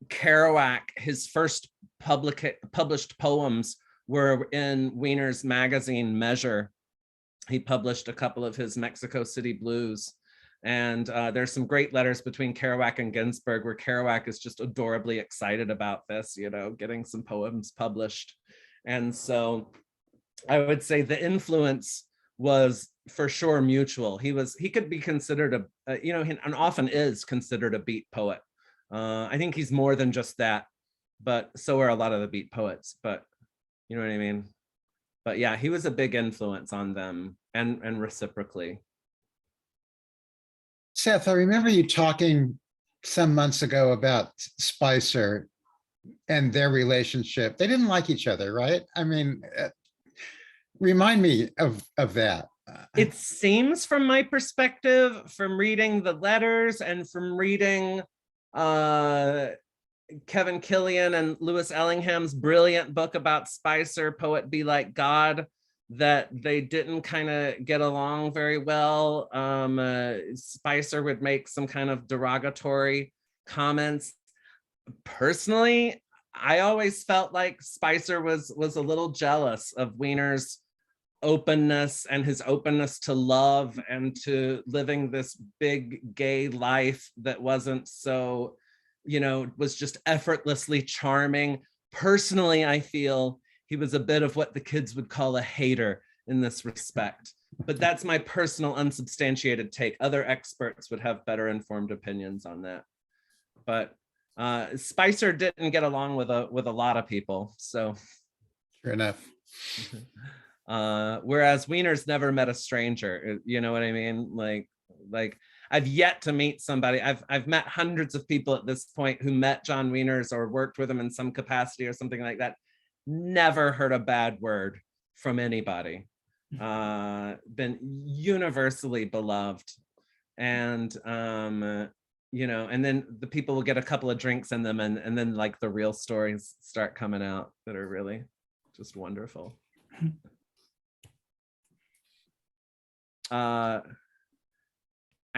S4: Kerouac, his first published poems were in Wiener's magazine Measure. He published a couple of his Mexico City blues. And there's some great letters between Kerouac and Ginsberg where Kerouac is just adorably excited about this, getting some poems published. And so I would say the influence was for sure mutual. He could be considered and often is considered a beat poet. I think he's more than just that, but so are a lot of the beat poets, but you know what I mean? But yeah, he was a big influence on them and reciprocally.
S3: Seth, I remember you talking some months ago about Spicer and their relationship. They didn't like each other, right? I mean, remind me of that.
S4: It seems from my perspective, from reading the letters and from reading Kevin Killian and Louis Ellingham's brilliant book about Spicer, Poet Be Like God, that they didn't kind of get along very well. Spicer would make some kind of derogatory comments. Personally, I always felt like Spicer was a little jealous of Wiener's openness and his openness to love and to living this big gay life that wasn't so, was just effortlessly charming. Personally, I feel he was a bit of what the kids would call a hater in this respect. But that's my personal unsubstantiated take. Other experts would have better informed opinions on that. But Spicer didn't get along with a lot of people. So
S3: Sure enough.
S4: Whereas Wieners never met a stranger, you know what I mean? Like I've yet to meet somebody. I've met hundreds of people at this point who met John Wieners or worked with him in some capacity or something like that. Never heard a bad word from anybody. been universally beloved. And you know, and then the people will get a couple of drinks in them, and then like the real stories start coming out that are really just wonderful. I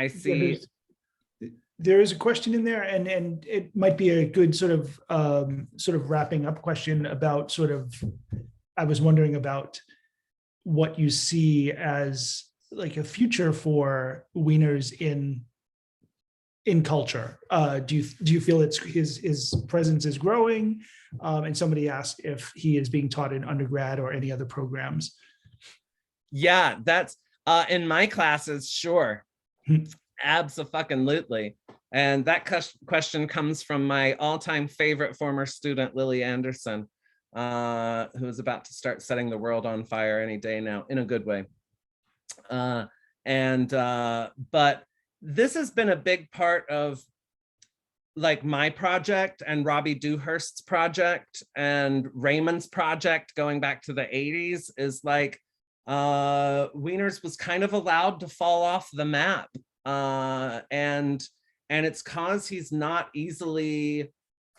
S4: see.
S1: There is a question in there, and it might be a good sort of wrapping up question about I was wondering about what you see as like a future for Wieners in culture. Do you feel it's his presence is growing? And somebody asked if he is being taught in undergrad or any other programs.
S4: Yeah, that's in my classes, sure. Abso-fucking-lutely. And that question comes from my all-time favorite former student, Lily Anderson, who is about to start setting the world on fire any day now, in a good way. But this has been a big part of like my project and Robbie Dewhurst's project and Raymond's project going back to the 80s, is like Wieners was kind of allowed to fall off the map. And it's cause he's not easily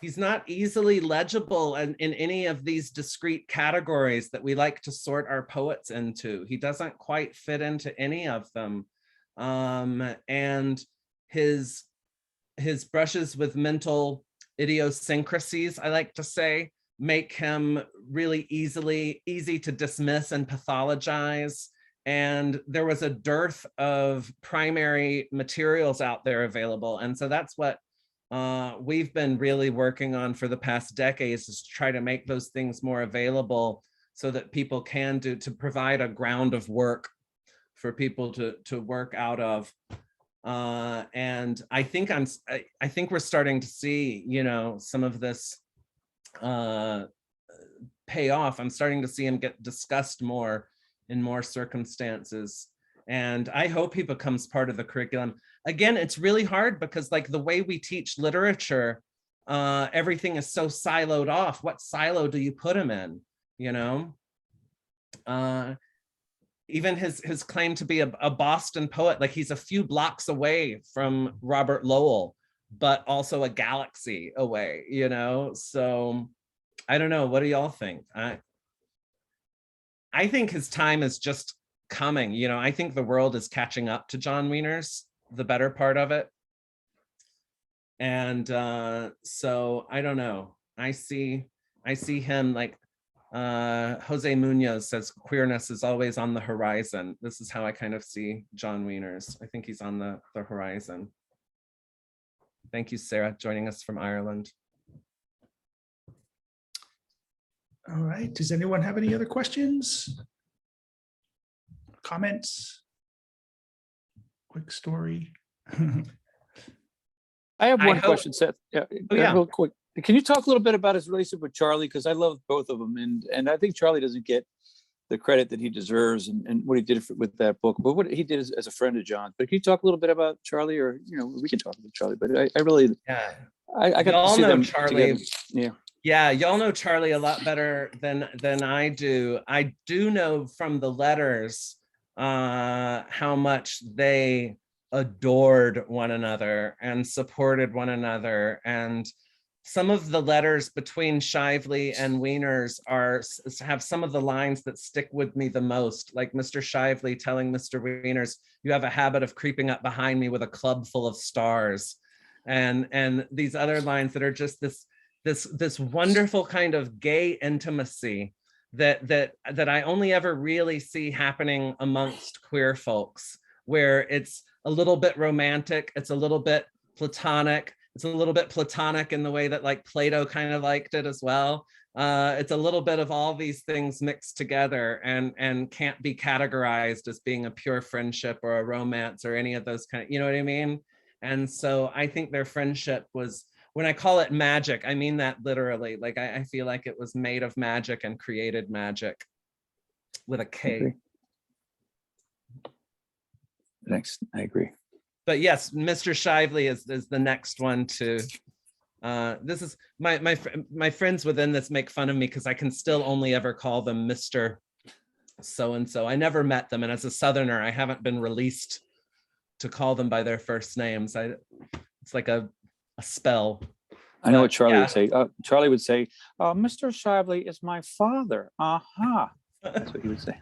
S4: legible in any of these discrete categories that we like to sort our poets into. He doesn't quite fit into any of them. And his brushes with mental idiosyncrasies, I like to say, make him really easy to dismiss and pathologize. And there was a dearth of primary materials out there available. And so that's what we've been really working on for the past decades, is to try to make those things more available so that people can to provide a ground of work for people to work out of. And I think we're starting to see, you know, some of this pay off. I'm starting to see him get discussed more in more circumstances. And I hope he becomes part of the curriculum. Again, it's really hard because like the way we teach literature, everything is so siloed off. What silo do you put him in, you know? Even his claim to be a Boston poet, like he's a few blocks away from Robert Lowell, but also a galaxy away, you know? So I don't know, what do y'all think? I think his time is just coming, you know? I think the world is catching up to John Wieners, the better part of it. And so I don't know, I see him like, Jose Munoz says, queerness is always on the horizon. This is how I kind of see John Wieners. I think he's on the horizon. Thank you, Sarah, joining us from Ireland.
S1: All right, does anyone have any other questions? Comments? Quick story.
S6: I have one question, Seth. Yeah,
S4: yeah.
S6: Real quick. Can you talk a little bit about his relationship with Charlie? Because I love both of them, and I think Charlie doesn't get the credit that he deserves and what he did with that book, but what he did as a friend of John. But can you talk a little bit about Charlie, or you know, we can talk about Charlie. But I really,
S4: yeah,
S6: I got to see them
S4: Charlie.
S6: together. Yeah.
S4: Yeah, y'all know Charlie a lot better than I do. I do know from the letters how much they adored one another and supported one another. And some of the letters between Shively and Wieners have some of the lines that stick with me the most, like Mr. Shively telling Mr. Wieners, "You have a habit of creeping up behind me with a club full of stars," and these other lines that are just this wonderful kind of gay intimacy that I only ever really see happening amongst queer folks, where it's a little bit romantic, it's a little bit platonic, it's a little bit platonic in the way that like Plato kind of liked it as well. It's a little bit of all these things mixed together and can't be categorized as being a pure friendship or a romance or any of those kind of, you know what I mean? And so I think their friendship was, when I call it magic, I mean that literally. Like I feel like it was made of magic and created magic with a K.
S6: Okay. Thanks, I agree.
S4: But yes, Mr. Shively is the next one to. This is my friends within this make fun of me because I can still only ever call them Mr. so-and-so. I never met them. And as a Southerner, I haven't been released to call them by their first names. It's like a spell.
S6: I know
S4: But,
S6: what Charlie
S4: yeah.
S6: would say. Charlie would say, Mr. Shively is my father. Aha. That's what he would say.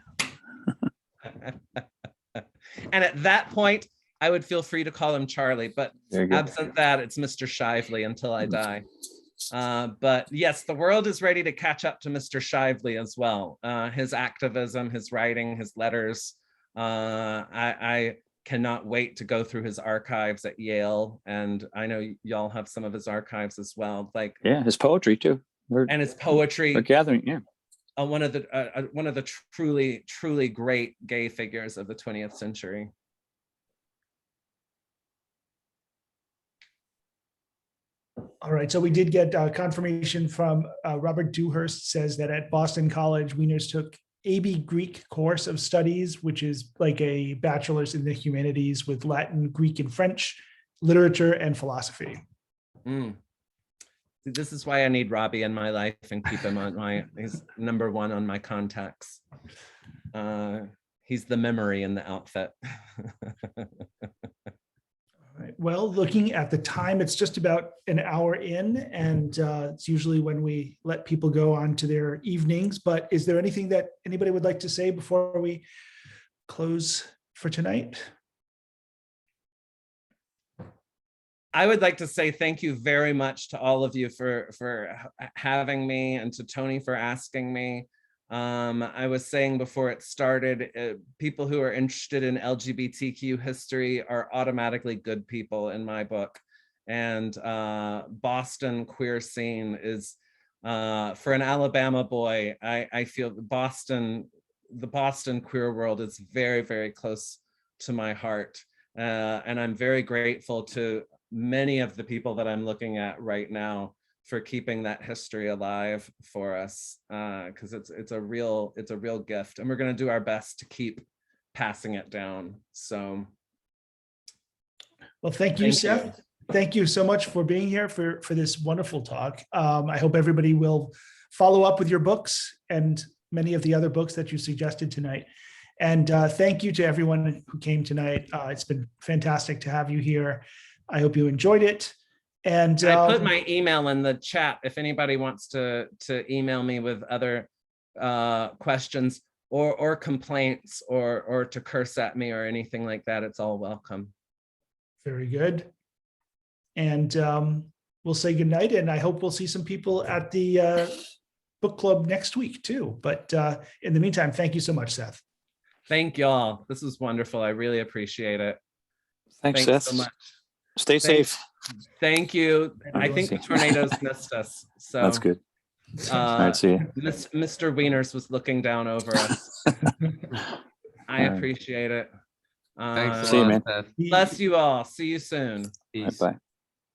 S4: And at that point, I would feel free to call him Charlie, but
S6: Very good.
S4: absent that, it's Mr. Shively until I die. But yes, the world is ready to catch up to Mr. Shively as well. His activism, his writing, his letters. I cannot wait to go through his archives at Yale, and I know y'all have some of his archives as well. Like,
S6: Yeah, his poetry too.
S4: and his poetry.
S6: We're gathering, yeah.
S4: One of the truly great gay figures of the 20th century.
S1: All right, so we did get confirmation from Robert Dewhurst says that at Boston College, Wieners took AB Greek course of studies, which is like a bachelor's in the humanities with Latin, Greek, and French, literature, and philosophy.
S4: This is why I need Robbie in my life and keep him on he's number one on my contacts. He's the memory in the outfit.
S1: All right. Well, looking at the time, it's just about an hour in, and it's usually when we let people go on to their evenings. But is there anything that anybody would like to say before we close for tonight?
S4: I would like to say thank you very much to all of you for having me, and to Tony for asking me. I was saying before it started, people who are interested in LGBTQ history are automatically good people in my book. And Boston queer scene is, for an Alabama boy, I feel the Boston queer world is very, very close to my heart. And I'm very grateful to many of the people that I'm looking at right now for keeping that history alive for us, because it's a real gift, and we're going to do our best to keep passing it down. So,
S1: Well, thank you, Seth. Thank you so much for being here for this wonderful talk. I hope everybody will follow up with your books and many of the other books that you suggested tonight. And thank you to everyone who came tonight. It's been fantastic to have you here. I hope you enjoyed it. And
S4: I put my email in the chat if anybody wants to email me with other questions or complaints or to curse at me or anything like that. It's all welcome.
S1: Very good. And we'll say goodnight, and I hope we'll see some people at the book club next week too. But in the meantime, thank you so much, Seth.
S4: Thank y'all. This was wonderful. I really appreciate it.
S6: Thanks,
S4: Thanks
S6: Seth.
S4: so much.
S6: Stay safe.
S4: Thank you. I think the tornadoes missed us. So
S6: That's good. All right, see you.
S4: Mr. Wieners was looking down over us. I appreciate it.
S7: Thanks a
S6: See you,
S7: lot,
S6: man.
S7: Seth.
S4: Bless you all. See you soon.
S7: Peace.
S6: Bye-bye.